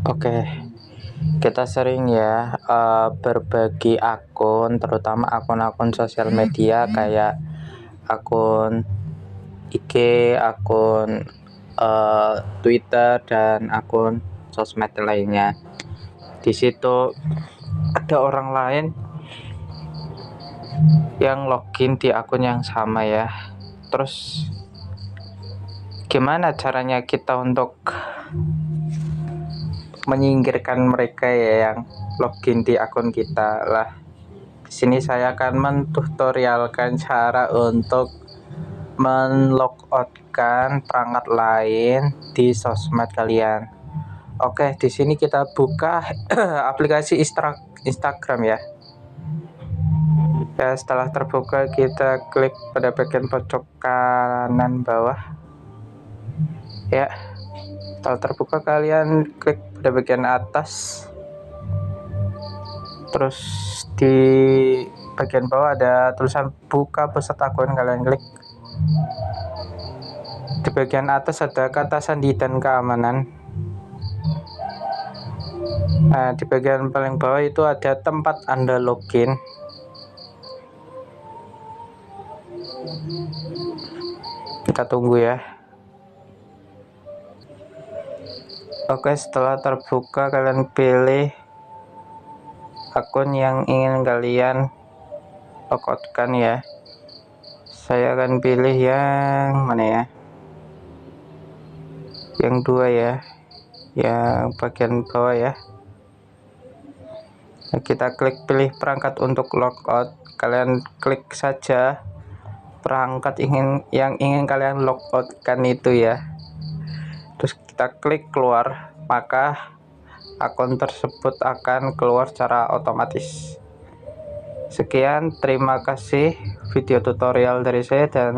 Oke, kita sering ya berbagi akun, terutama akun-akun sosial media kayak akun IG, akun Twitter, dan akun sosmed lainnya. Di situ ada orang lain yang login di akun yang sama ya. Terus gimana caranya kita untuk menyingkirkan mereka ya yang login di akun kita lah? Di sini saya akan mentutorialkan cara untuk menlogoutkan perangkat lain di sosmed kalian. Oke, di sini kita buka aplikasi Instagram ya. Ya, setelah terbuka kita klik pada bagian pojok kanan bawah. Ya, setelah terbuka kalian klik pada bagian atas. Terus di bagian bawah ada tulisan buka pusat akun, kalian klik. Di bagian atas ada kata sandi dan keamanan. Nah, di bagian paling bawah itu ada tempat Anda login. Kita tunggu ya. Oke, setelah terbuka kalian pilih akun yang ingin kalian logoutkan ya. Saya akan pilih yang mana ya? Yang dua ya, yang bagian bawah ya. Nah, kita klik pilih perangkat untuk logout. Kalian klik saja perangkat yang ingin kalian logoutkan itu ya. Terus kita klik keluar, maka akun tersebut akan keluar secara otomatis. Sekian, terima kasih video tutorial dari saya, dan